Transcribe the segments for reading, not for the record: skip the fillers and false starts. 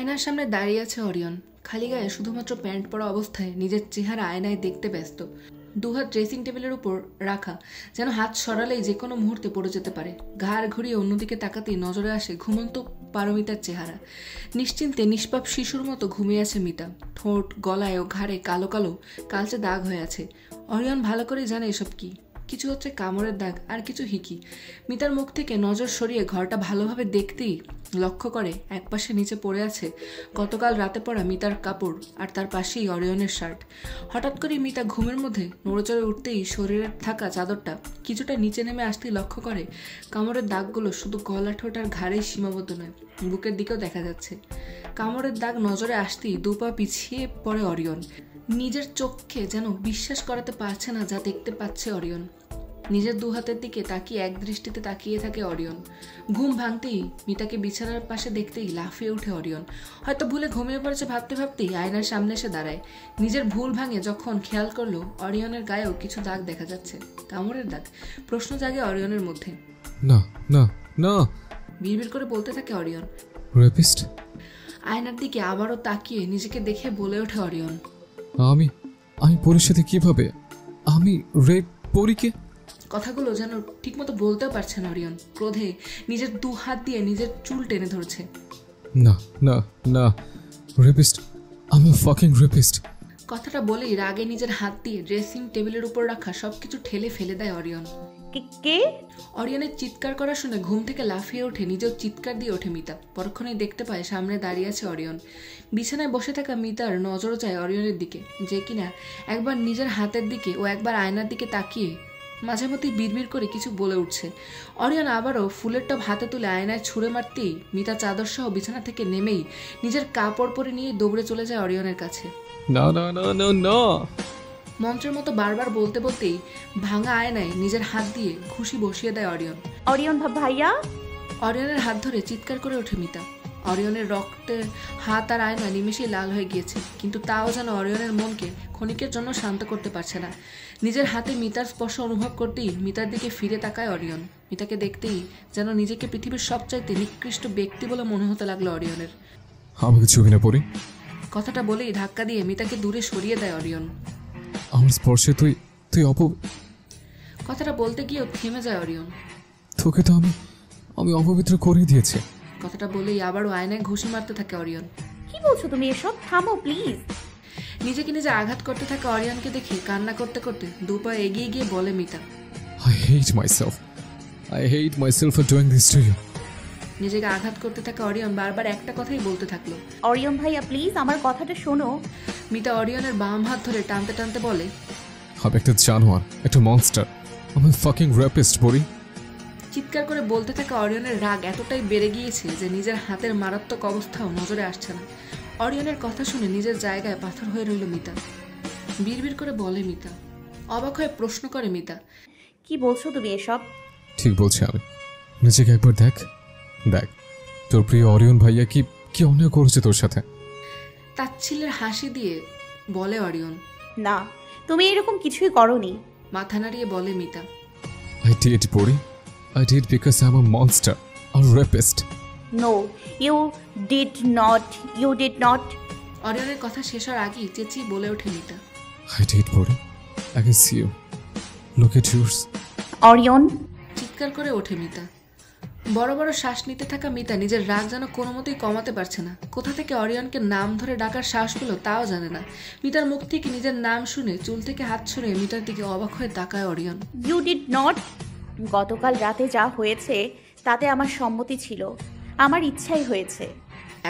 আয়নার সামনে দাঁড়িয়ে আছে অরিয়ন। খালি গায়ে শুধুমাত্র প্যান্ট পরা অবস্থায় নিজের চেহারা আয়নায় দেখতে ব্যস্ত। দুহাত ড্রেসিং টেবিলের উপর রাখা, যেন হাত সরালেই যে কোনো মুহূর্তে পড়ে যেতে পারে। ঘাড় ঘুরিয়ে অন্যদিকে তাকাতেই নজরে আসে ঘুমন্ত পারমিতার চেহারা। নিশ্চিন্তে নিষ্পাপ শিশুর মতো ঘুমিয়ে আছে মিতা। ঠোঁট, গলায় ও ঘাড়ে কালো কালো কালচে দাগ হয়ে আছে। অরিয়ন ভালো করেই জানে এসব কি। কিছু হচ্ছে কামড়ের দাগ, আর কিছু হিকি। মিতার মুখ থেকে নজর সরিয়ে ঘরটা ভালোভাবে দেখতেই লক্ষ্য করে একপাশে নিচে পড়ে আছে গতকাল রাতে পরা মিতার কাপড়, আর তার পাশেই অরিয়নের শার্ট। হঠাৎ করে মিতা ঘুমের মধ্যে নড়েচড়ে উঠতেই শরীরের থাকা চাদরটা কিছুটা নিচে নেমে আসতেই লক্ষ্য করে কামড়ের দাগগুলো শুধু গলা, ঠোঁট আর ঘাড়েই সীমাবদ্ধ নয়, বুকের দিকেও দেখা যাচ্ছে। কামড়ের দাগ নজরে আসতেই দুপা পিছিয়ে পড়ে অরিয়ন। নিজের চোখকে যেন বিশ্বাস করাতে পারছে না যা দেখতে পাচ্ছে অরিয়ন। নিজের দু হাতের দিকে তাকিয়ে এক দৃষ্টিতে তাকিয়ে থাকে অরিয়ন। ঘুম ভাঙতেই মিতাকে বিছানার পাশে দেখতেই লাফিয়ে উঠে অরিয়ন। হয়তো ভুলে ঘুমিয়ে পড়েছে ভাবতে ভাবতেই আয়নার সামনে এসে দাঁড়ায়। নিজের ভুল ভাঙে যখন খেয়াল করলো অরিয়নের গায়েও কিছু দাগ দেখা যাচ্ছে, কামড়ের দাগ। প্রশ্ন জাগে অরিয়নের মধ্যে। না না না, বিড়বিড় করে বলতে থাকে অরিয়ন। রেপিস্ট? আয়নার দিকে আবারও তাকিয়ে নিজেকে দেখে বলে ওঠে অরিয়ন। আমি আমি পরীর সাথে কিভাবে? আমি রেপ পরীকে? কথাগুলো যেন ঠিকমতো বলতেও পারছে না অরিয়ন। ক্রোধে নিজের দু হাত দিয়ে নিজের চুল টেনে ধরছে। না না না, রেপিস্ট, আমি ফাকিং রেপিস্ট। কথাটা বলেই রাগে নিজের হাত দিয়ে ড্রেসিং টেবিলের উপর রাখা সবকিছু ঠেলে ফেলে দেয় অরিয়ন। কে? অরিয়নের চিৎকার করা শুনে ঘুম থেকে লাফিয়ে ওঠে, নিজেও চিৎকার দিয়ে ওঠে মিতা। পরক্ষণেই দেখতে পায় সামনে দাঁড়িয়ে আছে অরিয়ন। বিছানায় বসে থাকা মিতার নজরও যায় অরিয়নের দিকে, যে কিনা একবার নিজের হাতের দিকে ও একবার আয়নার দিকে তাকিয়ে মাঝে মধ্যেই বিড়বিড় করে কিছু বলে উঠছে। অরিয়ন আবারও ফুলের টব হাতে তুলে আয়নায় ছুঁড়ে মারতেই মিতা চাদর সহ বিছানা থেকে নেমেই নিজের কাপড় পরে নিয়ে দৌড়ে চলে যায় অরিয়নের কাছে। না না না না না, মন্ত্রের মতো বারবার বলতে বলতেই ভাঙা আয়নায় নিজের হাত দিয়ে ঘুষি বসিয়ে দেয় অরিয়ন। অরিয়ন ভাইয়া! অরিয়নের হাত ধরে চিৎকার করে ওঠে মিতা। অরিয়নের রক্তের হাত আর আয়না নিমেষেই লাল হয়ে গিয়েছে, কিন্তু তাও যেন অরিয়নের মনকে ক্ষণিকের জন্য শান্ত করতে পারছে না। নিজের হাতে মিতার স্পর্শ অনুভব করতেই মিতার দিকে ফিরে তাকায় অরিয়ন। মিতাকে দেখতেই যেন নিজেকে পৃথিবীর সবচাইতে নিকৃষ্ট ব্যক্তি বলে মনে হতে লাগলো অরিয়নের। আমাকে ছবি না পড়ি? কথাটা বলেই ধাক্কা দিয়ে মিতাকে দূরে সরিয়ে দেয় অরিয়ন। আমার স্পর্শে তুই তুই কথাটা বলতে গিয়েও থেমে যায় অরিয়ন। তোকে তো আমি অপবিত্র করে দিয়েছি। কথাটা বলেই আবারও আয়নায় ঘুষি মারতে থাকে অরিয়ন। কি বলছো তুমি এসব? থামো প্লিজ। নিজেকে নিজে আঘাত করতে থাকা অরিয়নকে দেখে কান্না করতে করতে দুপা এগিয়ে গিয়ে বলে Mita, I hate myself for doing this to you. নিজেকে আঘাত করতে থাকা অরিয়ন বারবার একটা কথাই বলতে থাকলো। অরিয়ন ভাইয়া প্লিজ আমার কথাটা শোনো। মিতা অরিয়নের বাম হাত ধরে টানতে টানতে বলে, আমি একটা জানোয়ার, একটা মনস্টার, আমি ফাকিং রেপিস্ট পরি। চিৎকার করে বলতে থাকা অরিয়নের রাগ এতটাই বেড়ে গিয়েছে যে নিজের হাতের মারাত্মক অবস্থাও নজরে আসছে না। অরিয়নের কথা শুনে নিজের জায়গায় পাথর হয়ে রইল মিতা। বিড়বিড় করে বলে মিতা। অবাক হয়ে প্রশ্ন করে মিতা, কি বলছো তুমি এসব? ঠিক বলছি আমি। নিজেকে একবার দেখ, তোর প্রিয় অরিয়ন ভাইয়া কি অন্যায় করেছে তোর সাথে। তাচ্ছিল্যের হাসি দিয়ে বলে অরিয়ন। না, তুমি এরকম কিছুই করোনি। মাথা নাড়িয়ে বলে মিতা, I did পরি, I did because I'm a monster, a rapist. No, you did not. অরিয়নের কথা শেষ হওয়ার আগেই চেঁচিয়ে বলে ওঠে মিতা, I did পরি, I can see you, look at yours. Orion! চিৎকার করে ওঠে মিতা। বড় বড় শ্বাস নিতে থাকা মিতা নিজের রাগ যেন কোনো মতেই কমাতে পারছে না। কোথা থেকে অরিয়নকে নাম ধরে ডাকার শ্বাস পেল তাও জানে না। মিতার মুখ থেকে নিজের নাম শুনে চুল থেকে হাত সরিয়ে মিতার দিকে অবাক হয়ে তাকায় অরিয়ন। You did not? গতকাল রাতে যা হয়েছে তাতে আমার সম্মতি ছিল, আমার ইচ্ছাই হয়েছে।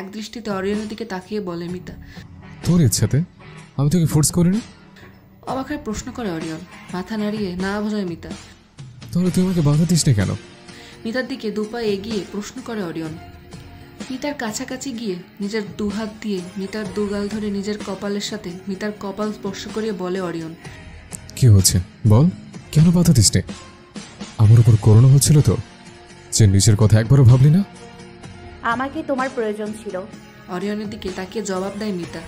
এক দৃষ্টিতে অরিয়নের দিকে তাকিয়ে বলে মিতা, তোর ইচ্ছাতে? আমি তোকে ফোর্স করিনি। অবাক হয়ে প্রশ্ন করে অরিয়ন। মাথা নাড়িয়ে না বোঝায় মিতা। তাহলে তুই আমাকে বাধা দিস না কেন? মিতার দিকে দুপা এগিয়ে প্রশ্ন করে অরিয়ন। মিতার কাছাকাছি গিয়ে নিজের দুহাত দিয়ে মিতার দুগাল ধরে নিজের কপালের সাথে মিতার কপাল স্পর্শ করিয়ে বলে অরিয়ন, কি হচ্ছে বল, কেন বাধা দিস নে? আমার উপর করোনা হচ্ছিল তো, যে নিজের কথা একবারও ভাবলি না? আমাকে তোমার প্রয়োজন ছিল। অরিয়নের দিকে তাকিয়ে জবাব দেয় মিতা।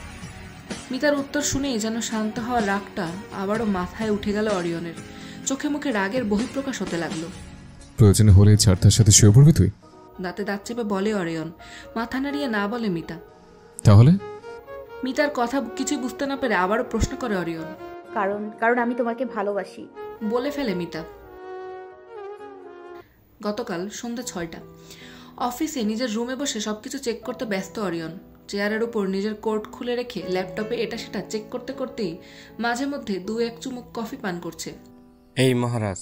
মিতার উত্তর শুনেই যেন শান্ত হওয়ার রাগটা আবারও মাথায় উঠে গেল অরিয়নের। চোখে মুখে রাগের বহিঃপ্রকাশ হতে লাগলো। প্রয়োজনে হলে ছাড়তার সাথে শুয়ে পড়বি তুই? দাঁতে দাঁত চেপে বলে অরিয়ন। মাথা নাড়িয়ে না বলে মিতা। তাহলে মিতার কথা কিছুই বুঝতে না পেরে আবারও প্রশ্ন করে অরিয়ন। কারণ আমি তোমাকে ভালোবাসি। বলে ফেলে মিতা। গতকাল সন্ধ্যা 6টা। অফিসে নিজের রুমে বসে সবকিছু চেক করতে ব্যস্ত অরিয়ন। চেয়ারের উপর নিজের কোট খুলে রেখে ল্যাপটপে এটা সেটা চেক করতে করতেই মাঝে মধ্যে 2-1 চুমুক কফি পান করছে। এই মহারাজ।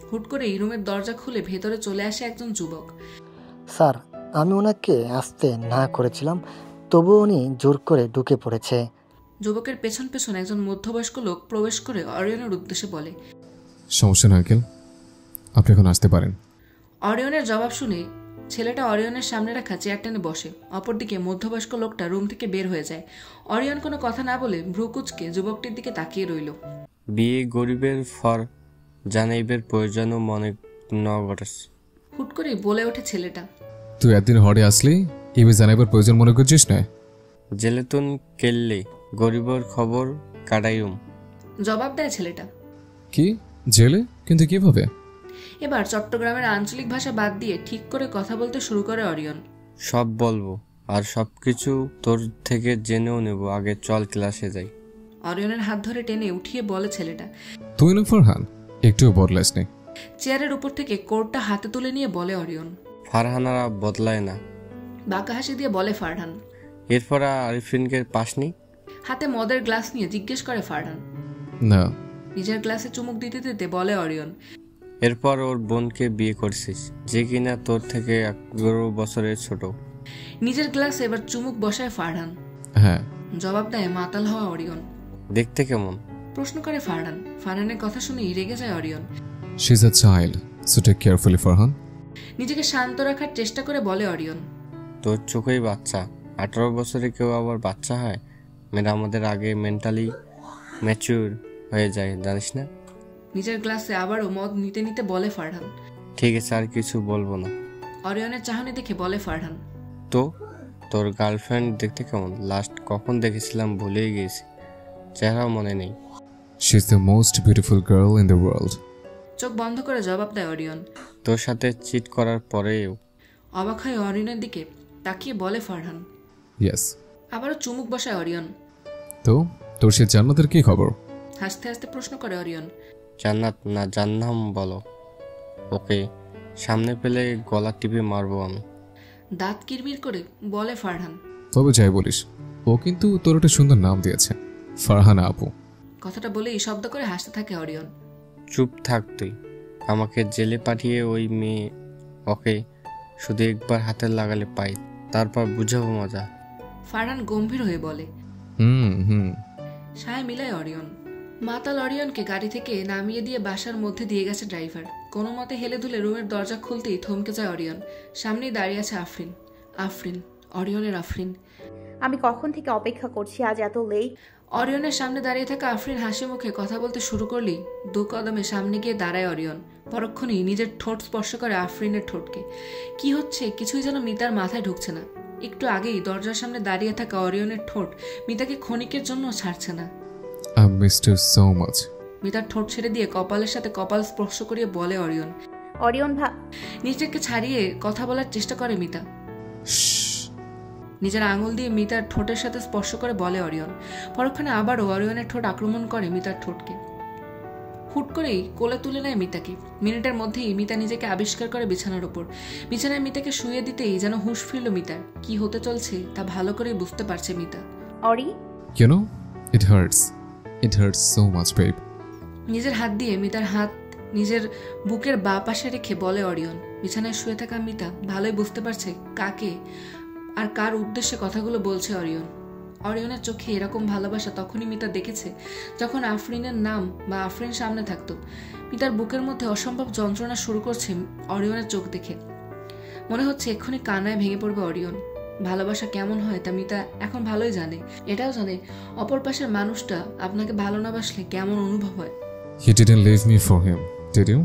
হুট করেই রুমের দরজা খুলে ভেতরে চলে আসে একজন যুবক। স্যার, আমি ওনাকে আসতে না করেছিলাম, তবুও উনি জোর করে ঢুকে পড়েছে। যুবকের পেছন পেছন একজন মধ্যবয়স্ক লোক প্রবেশ করে অরিয়নের উদ্দেশ্যে বলে, সমস্যা না আঙ্কেল, আপনি এখন আসতে পারেন। অরিয়নের জবাব শুনে ছেলেটা অরিয়নের সামনে রাখা চেয়ার টেনে বসে। অপরদিকে মধ্যবয়স্ক লোকটা রুম থেকে বের হয়ে যায়। অরিয়ন কোনো কথা না বলে ভ্রুকুচকে যুবকটির দিকে তাকিয়ে রইল। বিয়ে গরিবের ফর জানাইবের প্রয়োজনও মনে নগরস। হুট করেই বলে ওঠে ছেলেটা, তুই একদিন হরে আসলি এবার জানাইবার প্রয়োজন মনে করছিস না? জেলেতুন কেললে গরিবর খবর কাটাইম। জবাব দেয় ছেলেটা। কি জেলে? কিন্তু কিভাবে? এবার চট্টগ্রামের আঞ্চলিক ভাষা বাদ দিয়ে ঠিক করে কথা বলতে শুরু করে অরিয়ন। সব বলবো আর সবকিছু তোর থেকে জেনেও নেব, আগে চল ক্লাসে যাই। অরিয়নের হাত ধরে টেনে উঠিয়ে বলে ছেলেটা। তুই না ফারহান, একটুও বদলাস নেই। চেয়ারের উপর থেকে কোটটা হাতে তুলে নিয়ে বলে অরিয়ন। ফারহানারা বদলায় না। বাঁকা হাসি দিয়ে বলে ফারহান। এরপর আরিফিনকে পাসনি? হাতে মদের গ্লাস নিয়ে জিজ্ঞেস করে ফারহান। না। নিজের গ্লাসে চুমুক দিতে দিতে বলে অরিয়ন। এরপর ওর বোনকে বিয়ে করছিস, যে কিনা তোর থেকে 11 বছরের ছোট। নিজের গ্লাসে এবার চুমুক বসায় ফারহান। হ্যাঁ। জবাব দেয় মাতাল হওয়া অরিয়ন। দেখতে কেমন? প্রশ্ন করে ফারহান। ফারহানের কথা শুনেই রেগে যায় Orion. She is a child, so take carefully Farhan. নিজেকে শান্ত রাখার চেষ্টা করে বলে অরিয়ন। তোর চোখেই বাচ্চা। 18 বছরে কেউ আবার বাচ্চা হয়? মেয়েরা আমাদের আগে মেন্টালি ম্যাচিউর হয়ে যায়, জানিস না? নিজের গ্লাসে আবারও মদ নিতে নিতে বলে ফারহান। ঠিক আছে, আর কিছু বলবো না। অরিয়নের চাহনি দেখে বলে ফারহান। তো তোর গার্লফ্রেন্ড দেখতে কেমন? লাস্ট কখন দেখেছিলাম ভুলেই গেছি, চেহারাও মনে নেই। She is the most beautiful girl in the world. চোখ বন্ধ করে জবাব দেয় অরিয়ন। তোর সাথে চিট করার পরেও? অবাক হয়ে অরিয়নের দিকে তাকিয়ে বলে ফারহান। ইয়েস। আবারও চুমুক বসায় অরিয়ন। তো তোর সে জান্নাতের কি খবর? হাসতে হাসতে প্রশ্ন করে অরিয়ন। জান্নাত না জান্নাম বলো। ওকে সামনে পেলে গলা টিপে মারবো আমি। দাঁত কিরমির করে বলে ফারহান। তবে যাই বলিস, ও কিন্তু তোর একটা সুন্দর নাম দিয়েছে, ফারহানা আপু। কথাটা বলেই শব্দ করে হাসতে থাকে অরিয়ন। চুপ থাক তুই। আমাকে জেলে পাঠিয়ে ওই মেয়ে ওকে শুধু একবার হাতে লাগালে পাই, তারপর বুঝাবো মজা। ফারহান গম্ভীর হয়ে বলে। হুম। সায় মিলায় অরিয়ন। মাতাল অরিয়নকে গাড়ি থেকে নামিয়ে দিয়ে বাসার মধ্যে দিয়ে গেছে ড্রাইভার। কোনো মতে হেলে দুলে রুমের দরজা খুলতেই থমকে যায় অরিয়ন। সামনেই দাঁড়িয়ে আছে আফরিন। আফরিন, অরিয়নের আফরিন। আমি কখন থেকে অপেক্ষা করছি, আজ এত লেট। অরিয়নের সামনে দাঁড়িয়ে থাকা আফরিন হাসি মুখে কথা বলতে শুরু করলেই 2 কদমে সামনে গিয়ে দাঁড়ায় অরিয়ন। পরক্ষণেই নিজের ঠোঁট স্পর্শ করে আফরিনের ঠোঁটকে। কি হচ্ছে কিছুই যেন মিতার মাথায় ঢুকছে না। একটু আগেই দরজার সামনে দাঁড়িয়ে থাকা অরিয়নের ঠোঁট মিতাকে ক্ষণিকের জন্য ছাড়ছে না। I missed you so much. মিতার ঠোঁট ছেড়ে দিয়ে কপালের সাথে কপাল স্পর্শ করিয়ে বলে অরিয়ন। অরিয়ন নিজেকে ছাড়িয়ে কথা বলার চেষ্টা করে মিতা। নিজের আঙুল দিয়ে মিতার ঠোঁটের সাথে স্পর্শ করে বলে অরিয়ন। পরক্ষণে আবারও অরিয়নের ঠোঁট আক্রমণ করে মিতার ঠোঁটকে। হুট করেই কোলে তুলে নেয় মিতাকে। মিনিটের মধ্যেই মিতা নিজেকে আবিষ্কার করে বিছানার উপর। বিছানায় মিতাকে শুয়ে দিতেই যেন হুঁশ ফিরল মিতার। কি হতে চলছে তা ভালো করেই বুঝতে পারছে Mita. Ori, You know, it hurts. It hurts so much, babe. নিজের হাত দিয়ে মিতার হাত নিজের বুকের বাঁ পাশে রেখে বলে অরিয়ন। বিছানায় শুয়ে থাকা মিতা ভালোই বুঝতে পারছে কাকে আর কার উদ্দেশ্যে কথাগুলো বলছে অরিয়ন। অরিয়নের চোখে এরকম ভালোবাসা তখনই মিতা দেখেছে যখন আফরিনের নাম বা আফরিন সামনে থাকতো। মিতার বুকের মধ্যে অসম্ভব যন্ত্রণা শুরু করছে অরিয়নের চোখ দেখে। মনে হচ্ছে এক্ষুনি কান্নায় ভেঙে পড়বে অরিয়ন। ভালোবাসা কেমন হয় তা মিতা এখন ভালোই জানে। এটাও জানে অপর পাশের মানুষটা আপনাকে ভালো না বাসলে কেমন অনুভব হয়। You didn't leave me for him, did you?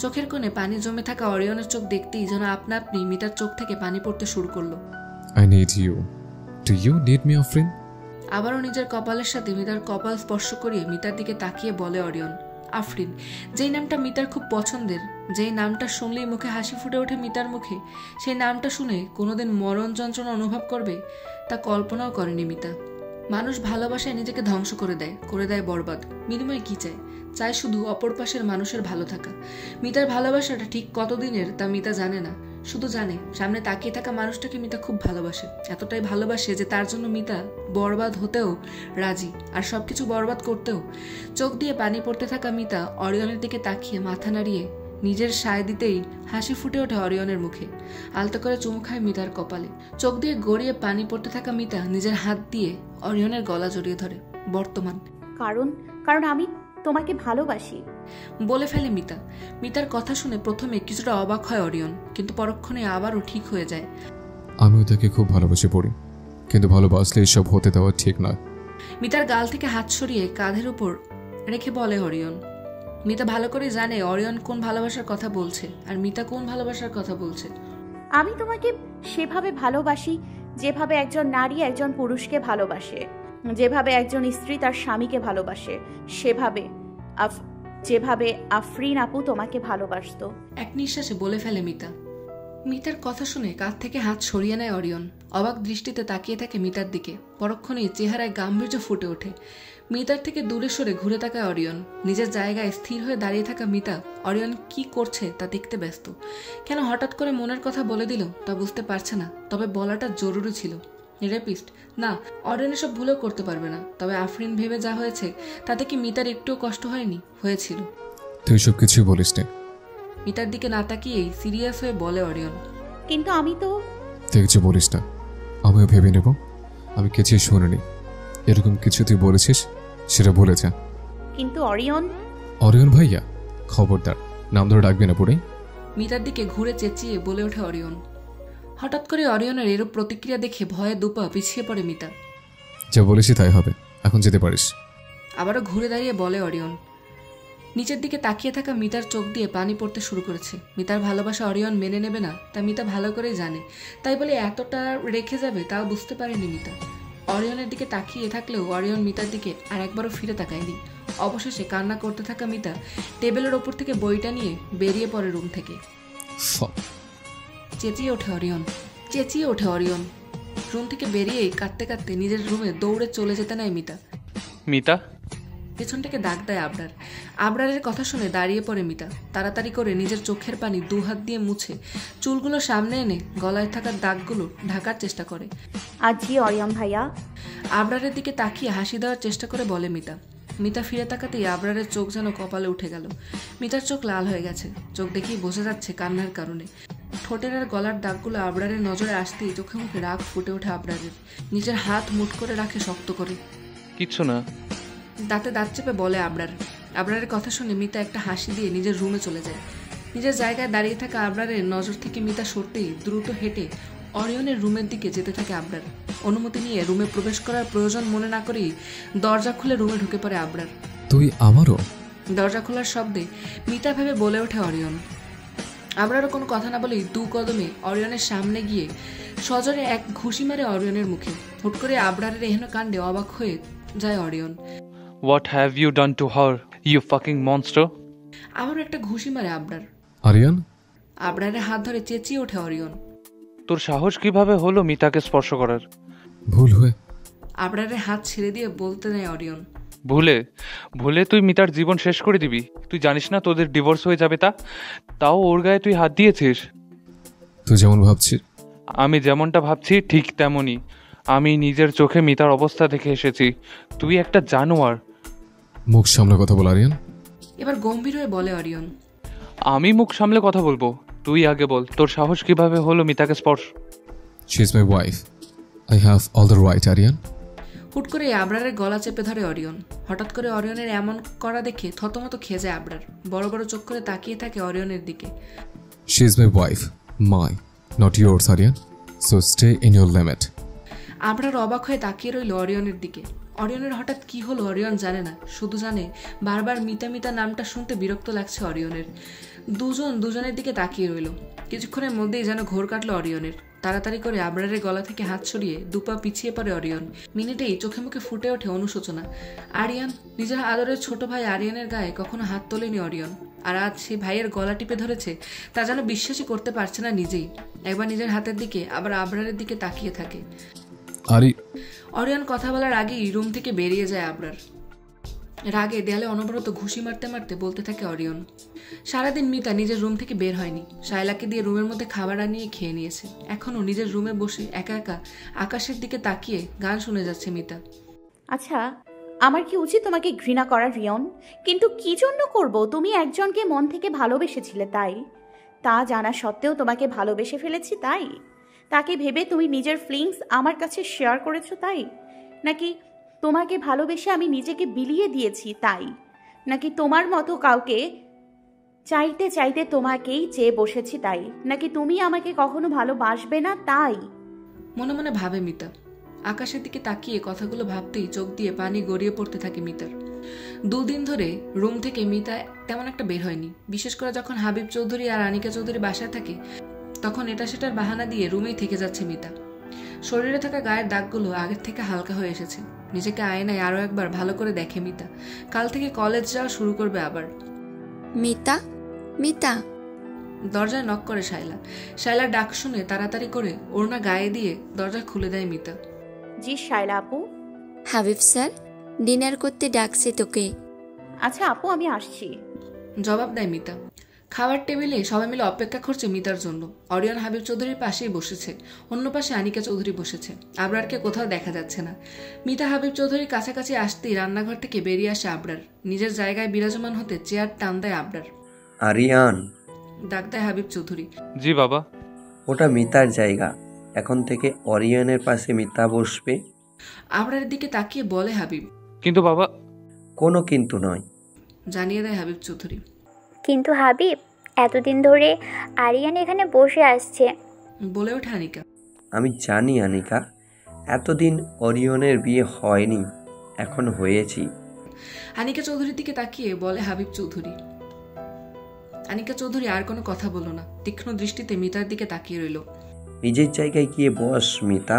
চোখের কোণে পানি জমে থাকা অরিয়নের চোখ দেখতেই যেন আপনা আপনি মিতার চোখ থেকে পানি পড়তে শুরু করলো। I need you. Do you need me, Afrin? আবারও নিজের কপালের সাথে মিতার কপাল স্পর্শ করিয়ে মিতার দিকে তাকিয়ে বলে অরিয়ন। আফরিন, যেই নামটা মিতার খুব পছন্দের, যেই নামটা শুনলেই মুখে হাসি ফুটে ওঠে মিতার মুখে, সেই নামটা শুনে কোনোদিন মরণ যন্ত্রণা অনুভব করবে তা কল্পনাও করেনি মিতা। মানুষ ভালোবাসায় নিজেকে ধ্বংস করে দেয় বরবাদ। বিনিময়ে কি চায়? চায় শুধু অপর পাশের মানুষের ভালো থাকা। মিতার ভালোবাসাটা ঠিক কতদিনের তা মিতা জানে না, শুধু জানে সামনে তাকিয়ে থাকা মানুষটাকে মিতা খুব ভালোবাসে। এতটাই ভালোবাসে যে তার জন্য মিতা বরবাদ হতেও রাজি, আর সবকিছু বরবাদ করতেও। চোখ দিয়ে পানি পড়তে থাকা মিতা অরিয়নের দিকে তাকিয়ে মাথা নাড়িয়ে নিজের সায় দিতেই হাসি ফুটে ওঠে অরিয়নের মুখে। আলতো করে চুমু খায় মিতার কপালে। চোখ দিয়ে গড়িয়ে পানি পড়তে থাকা মিতা নিজের হাত দিয়ে অরিয়নের গলা জড়িয়ে ধরে। বর্তমান কারণ আমি তোমাকে ভালোবাসি বলে ফেলে মিতা। মিতার কথা শুনে প্রথমে কিছুটা অবাক হয় অরিয়ন, কিন্তু পরক্ষণে আবারও ঠিক হয়ে যায়। আমিও তাকে খুব ভালোবাসে পড়ি, কিন্তু ভালোবাসলে এসব হতে দেওয়া ঠিক নয়। মিতার গাল থেকে হাত সরিয়ে কাঁধের উপর রেখে বলে অরিয়ন। মিতা ভালো করে জানে অরিয়ন কোন ভালোবাসার কথা বলছে আর মিতা কোন ভালোবাসার কথা বলছে। আমি তোমাকে সেভাবে ভালোবাসি যেভাবে একজন নারী একজন পুরুষকে ভালোবাসে, যেভাবে একজন স্ত্রী তার স্বামীকে ভালোবাসে, যেভাবে আফরিন আপু তোমাকে ভালোবাসতো। এক নিঃশ্বাসে বলে ফেলে মিতা। মিতার কথা শুনে কাঁধ থেকে হাত সরিয়ে নেয় অরিয়ন। অবাক দৃষ্টিতে তাকিয়ে থাকে মিতার দিকে। পরক্ষণেই চেহারায় গাম্ভীর্য ফুটে ওঠে। মিতার থেকে দূরে সরে ঘুরে তাকায় অরিয়ন। নিজের জায়গায় স্থির হয়ে দাঁড়িয়ে থাকা মিতা অরিয়ন কি করছে তা দেখতে ব্যস্ত। কেন হঠাৎ করে মনের কথা বলে দিল তা বুঝতে পারছে না, তবে বলাটা জরুরি ছিল। রেপিস্ট না, অরিয়ন এসব ভুলেও করতে পারবে না। তবে আফরিন ভেবে যা হয়েছে তাতে কি মিতার একটুও কষ্ট হয়নি? হয়েছিল। তুই সব কিছুই বলিস না। মিতার দিকে না তাকিয়েই সিরিয়াস হয়ে বলে অরিয়ন। কিন্তু আমি তো তুই কিছু বলিস না, আমিও ভেবে নেব। আমি কিছুই শুনিনি। এরকম কিছু তুই বলেছিস সেটা বলে যা। কিন্তু অরিয়ন ভাইয়া, খবরদার নাম ধরে ডাকবি না পড়ে। মিতার দিকে ঘুরে চেঁচিয়ে বলে ওঠে অরিয়ন। হঠাৎ করে অরিয়নের এরূপ প্রতিক্রিয়া দেখে ভয়ে দুপা পিছিয়ে পড়ে মিতা। যা বলেছি তাই হবে, এখন যেতে পারিস। আবারও ঘুরে দাঁড়িয়ে বলে অরিয়ন। নিচের দিকে তাকিয়ে থাকা মিতার চোখ দিয়ে পানি পড়তে শুরু করেছে। মিতার ভালোবাসা অরিয়ন মেনে নেবে না তা মিতা ভালো করেই জানে, তাই বলে এতটা রেখে যাবে তাও বুঝতে পারেনি মিতা। অরিয়নের দিকে তাকিয়ে থাকলেও অরিয়ন মিতার দিকে আর একবারও ফিরে তাকায়নি। অবশেষে কান্না করতে থাকা মিতা টেবিলের ওপর থেকে বইটা নিয়ে বেরিয়ে পড়ে রুম থেকে। চেঁচিয়ে ওঠে অরিয়ন। রুম থেকে বেরিয়েই কাঁদতে কাঁদতে নিজের রুমে দৌড়ে চলে যেতে নেয় মিতা। পেছন থেকে ডাক দেয় আবরারের কথা শুনে দাঁড়িয়ে পড়ে মিতা। তাড়াতাড়ি করে নিজের চোখের পানি দু হাত দিয়ে মুছে চুলগুলো সামনে এনে গলায় থাকা দাগগুলো ঢাকার চেষ্টা করে। আজি অরিয়ন ভাইয়া। আবরারের দিকে তাকিয়ে হাসি দেওয়ার চেষ্টা করে বলে মিতা ফিরে তাকাতেই আবরারের চোখ যেন কপালে উঠে গেল। মিতার চোখ লাল হয়ে গেছে। চোখ দেখেই বোঝা যাচ্ছে কান্নার কারণে। ঠোঁটের আর গলার দাগগুলো আবরারের নজরে আসতেই চোখে মুখে রাগ ফুটে ওঠে আবরারের। নিজের হাত মুঠ করে রাখে শক্ত করে। কিচ্ছু না, দাঁতে দাঁত চেপে বলে আবরারের কথা শুনে মিতা একটা হাসি দিয়ে নিজের রুমে চলে যায়। নিজের জায়গায় দাঁড়িয়ে থাকা আবরারের নজর থেকে মিতা সরতেই দ্রুত হেঁটে অরিয়নের রুমের দিকে যেতে থাকে আবরার। অনুমতি নিয়ে রুমে প্রবেশ করার প্রয়োজন মনে না করেই দরজা খুলে রুমে ঢুকে পড়ে আবরার। তুই আমারও? দরজা খোলার শব্দে মিতা ভেবে বলে ওঠে অরিয়ন। আবরারও কোনো কথা না বলেই দু কদমে অরিয়নের সামনে গিয়ে সজোরে এক ঘুষি মারে অরিয়নের মুখে। হুট করে আবরারের এহেন কাণ্ডে অবাক হয়ে যায় Orion. What have you done to her, you fucking monster? আবারও একটা ঘুষি মারে আবরার। আরিয়ান? আবরারের হাত ধরে চেঁচিয়ে ওঠে অরিয়ন। তোর সাহস কিভাবে হলো মিতাকে স্পর্শ করার? ভুল হয়ে। আবরারের হাত ছেড়ে দিয়ে বলতে নেয় অরিয়ন। ভুলে তুই মিতার জীবন শেষ করে দিবি? তুই জানিস না তোদের ডিভোর্স হয়ে যাবে? তাও ওর গায়ে তুই হাত দিয়েছিস? তুই যেমন ভাবছিস। আমি যেমনটা ভাবছি ঠিক তেমনই। আমি নিজের চোখে মিতার অবস্থা দেখে এসেছি। তুই একটা জানোয়ার। মুখ সামলে কথা বল আরিয়ান। এবার গম্ভীর হয়ে বলে অরিয়ন। আমি মুখ সামলে কথা বলবো, তুই আগে বল তোর সাহস কিভাবে হলো মিতাকে স্পর্শ? She is my wife. I have all the right, Aryan. হুট করে আবরারের গলা চেপে ধরে অরিয়ন। হঠাৎ করে অরিয়নের এমন করা দেখে থতমত খেয়ে যায় আবরার। বড় বড় চোখ করে তাকিয়ে থাকে অরিয়নের দিকে। She is my wife, my, not yours, Aryan. So stay in your limit. Abrar অবাক হয়ে তাকিয়ে রইল অরিয়নের দিকে। অরিয়নের হঠাৎ কি হলো অরিয়ন জানে না, শুধু জানে বারবার মিতা নামটা শুনতে বিরক্ত লাগছে অরিয়নের। দুজনের দিকে তাকিয়ে রইল। কিছুক্ষণের মধ্যেই যেন ঘোর কাটলো অরিয়নের। তাড়াতাড়ি করে আবরারের গলা থেকে হাত সরিয়ে দুপা পিছিয়ে পড়ে অরিয়ন। মিনিটেই চোখে মুখে ফুটে ওঠে অনুশোচনা। আরিয়ান, নিজের আদরের ছোট ভাই আরিয়ানের গায়ে কখনো হাত তোলেনি অরিয়ন, আর আজ সেই ভাইয়ের গলা টিপে ধরেছে তা যেন বিশ্বাসই করতে পারছে না নিজেই। একবার নিজের হাতের দিকে আবার আবরারের দিকে তাকিয়ে থাকে। আরে অরিয়ন কথা বলার আগেই রুম থেকে বেরিয়ে যায় আবরার। রাগে দেয়ালে অনবরত ঘুষি মারতে মারতে বলতে থাকে অরিয়ন। সারাদিন মিতা নিজের রুম থেকে বের হয়নি। শায়লাকে দিয়ে রুমের মধ্যে খাবার আনিয়ে খেয়ে নিয়েছে। এখনও নিজের রুমে বসে একা একা আকাশের দিকে তাকিয়ে গান শুনে যাচ্ছে মিতা। আচ্ছা, আমার কি উচিত তোমাকে ঘৃণা করা রিয়ন? কিন্তু কি জন্য করব? তুমি একজনকে মন থেকে ভালোবেসেছিলে, তাই? তা জানা সত্ত্বেও তোমাকে ভালোবেসে ফেলেছি, তাই? তাকে ভেবে তুমি নিজের ফিলিংস আমার কাছে শেয়ার করেছো, তাই? নাকি তোমাকে ভালোবেসে আমি নিজেকে বিলিয়ে দিয়েছি, তাই? নাকি তোমার মতো কাউকে চাইতে চাইতে তোমাকেই চেয়ে বসেছি, তাই? নাকি তুমি আমাকে কখনো ভালোবাসবে না, তাই? মনে মনে ভাবে মিতা। আকাশের দিকে তাকিয়ে কথাগুলো ভাবতেই চোখ দিয়ে পানি গড়িয়ে পড়তে থাকে মিতার। 2 দিন ধরে রুম থেকে মিতা তেমন একটা বের হয়নি। বিশেষ করে যখন হাবিব চৌধুরী আর আনিকা চৌধুরী বাসায় থাকে, তখন এটা সেটার বাহানা দিয়ে রুমেই থেকে যাচ্ছে মিতা। শরীরে থাকা গায়ের দাগগুলো আগের থেকে হালকা হয়ে এসেছে। নিজেকে আয়নায় আরো একবার ভালো করে দেখে মিতা। কাল থেকে কলেজ যাওয়া শুরু করবে আবার। মিতা, মিতা। দরজায় নক করে শায়লা। শায়লার ডাক শুনে তাড়াতাড়ি করে ওড়না গায়ে দিয়ে দরজা খুলে দেয় মিতা। জি শায়লা আপু। হাবিব স্যার ডিনার করতে ডাকছে তোকে। আচ্ছা আপু, আমি আসছি। জবাব দেয় মিতা। খাবার টেবিলে সবাই মিলে অপেক্ষা করছে মিতার জন্য। অরিয়ন হাবিব চৌধুরীর পাশেই বসেছে, অন্য পাশে আনিকা চৌধুরী বসেছে। আবরারকে কোথাও দেখা যাচ্ছে না। মিতা হাবিব চৌধুরীর কাছাকাছি আসতেই রান্নাঘর থেকে বেরিয়ে আসে আবরার। নিজের জায়গায় বিরাজমান হতে চেয়ার টান দেয় আবরার। আরিয়ান, ডাক দেয় হাবিব চৌধুরী। জি বাবা। ওটা মিতার জায়গা, এখন থেকে অরিয়নের পাশে মিতা বসবে। আবরারের দিকে তাকিয়ে বলে হাবিব। কিন্তু বাবা। কোনো কিন্তু নয়, জানিয়ে দেয় হাবিব চৌধুরী। কিন্তু হাবিব, এতদিন ধরে আরিয়ান এখানে বসে আসছে। বলে ওঠে আনিকা। আমি জানি আনিকা, এতদিন অরিয়নের বিয়ে হয়নি, এখন হয়েছি। আনিকা চৌধুরীর দিকে তাকিয়ে বলে হাবিব চৌধুরী। আনিকা চৌধুরী আর কোনো কথা বলল না, তীক্ষ্ণ দৃষ্টিতে মিতার দিকে তাকিয়ে রইল। নিজের জায়গায় গিয়ে বস মিতা।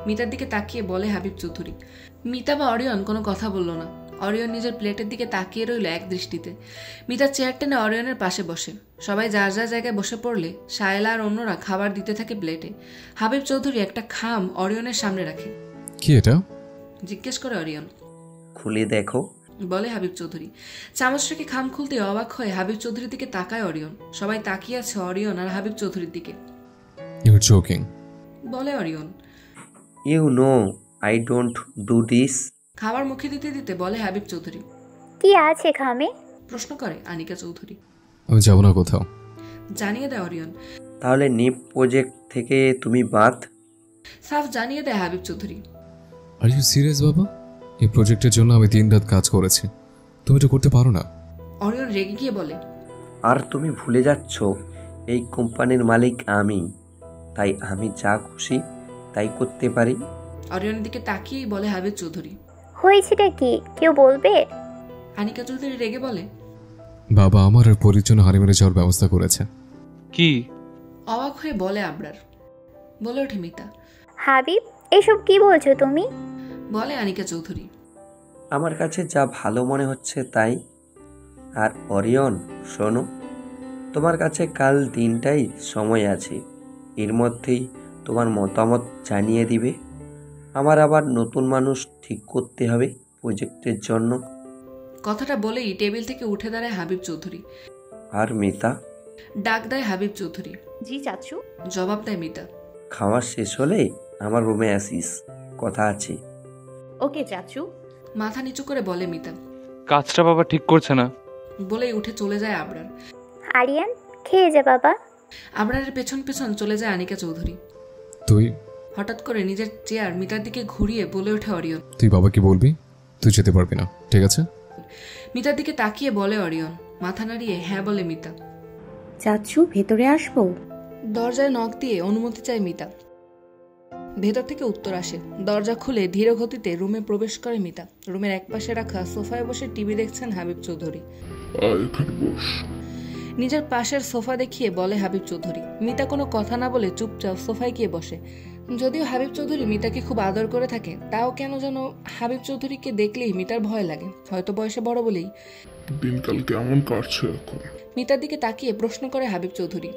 মিতার দিকে তাকিয়ে বলে হাবিব চৌধুরী। মিতা বা অরিয়ন কোনো কথা বলল না। অরিয়ন নিজের প্লেটের দিকে তাকিয়ে রইল এক দৃষ্টিতে। মিতার চেয়ার টেনে অরিয়নের পাশে বসে। সবাই যার যার জায়গায় বসে পড়লে শায়লা আর অন্যরা খাবার দিতে থাকে প্লেটে। হাবিব চৌধুরী একটা খাম অরিয়নের সামনে রাখে। কি এটা? জিজ্ঞেস করে অরিয়ন। খুলে দেখো, বলে হাবিব চৌধুরী। চামচ রেখে খাম খুলতে অবাক হয়ে হাবিব চৌধুরীর দিকে তাকায় অরিয়ন। সবাই তাকিয়ে আছে অরিয়ন আর হাবিব চৌধুরীর দিকে। ইউ আর জোকিং, বলে Orion. You know I don't do this. খাবার মুখে দিতে দিতে বলে হাবিব চৌধুরী। কি আছে খামে? প্রশ্ন করে আনিকা চৌধুরী। আমি যাব না কোথাও। জানিয়ে দেয় অরিয়ন। তাহলে নিপ প্রজেক্ট থেকে তুমি বাদ। সাফ জানিয়ে দেয় Habib Chowdhury. Are you serious বাবা? এই প্রজেক্টের জন্য আমি 3 রাত কাজ করেছি, তুমি এটা করতে পারো না? অরিয়ন রেগে গিয়ে বলে। আর তুমি ভুলে যাচ্ছ এই কোম্পানির মালিক আমি, তাই আমি যা খুশি তাই করতে পারি। অরিয়নের দিকে তাকিয়েই বলে হাবিব চৌধুরী। হয়েছেটা কি কেউ বলবে? আনিকা চৌধুরী রেগে বলে। বাবা আমার আর পরির জন্য হারি মেরে যাওয়ার ব্যবস্থা করেছে। কি? অবাক হয়ে বলে আবরার। বলে ওঠে মিতা। হাবিব, এসব কি বলছো তুমি? বলে আনিকা চৌধুরী। আমার কাছে যা ভালো মনে হচ্ছে তাই। আর অরিয়ন শোনো, তোমার কাছে কাল দিনটাই সময় আছে, এর মধ্যেই তোমার মতামত জানিয়ে দিবে। আমার আবার নতুন মানুষ ঠিক করতে হবে প্রজেক্টের জন্য। কথাটা বলেই টেবিল থেকে উঠে দাঁড়ায় হাবিব চৌধুরী। আর মিতা? ডাক দেয় হাবিব চৌধুরী। জি চাচু। জবাব দেয় মিতা। খাওয়া শেষ হলে আমার রুমে আসিস, কথা আছে। ওকে চাচু। মাথা নিচু করে বলে মিতা। কাজটা বাবা ঠিক করছে না। বলেই উঠে চলে যায় আবরার। আরিয়ান, খেয়ে যা বাবা। আবরারের পেছন পেছন চলে যায় আনিকা চৌধুরী। তুই? হঠাৎ করে নিজের চেয়ার মিতার দিকে ঘুরিয়ে বলে ওঠে অরিয়ন। তুই বাবা কি বলবি? তুই যেতে পারবি না, ঠিক আছে? মিতার দিকে তাকিয়ে বলে অরিয়ন। মাথা নাড়িয়ে হ্যাঁ বলে মিতা। চাচু, ভেতরে আসবো? দরজায় নখ দিয়ে অনুমতি চায় মিতা। ভেতর থেকে উত্তর আসে। দরজা খুলে ধীর গতিতে রুমে প্রবেশ করে মিতা। রুমের একপাশে রাখা সোফায় বসে টিভি দেখছেন হাবিব চৌধুরী। নিজের পাশের সোফা দেখিয়ে বলে হাবিব চৌধুরী। মিতা কোনো কথা না বলে চুপচাপ সোফায় গিয়ে বসে। যদিও হাবিব চৌধুরী মিতাকে খুব আদর করে থাকে, তাও কেন যেন হাবিব চৌধুরীকে দেখলেই মিতার ভয় লাগে। হয়তো বয়সে বড় বলেই। দিনকাল কেমন কাটছে এখন? মিতার দিকে তাকিয়ে প্রশ্ন করে হাবিব চৌধুরী।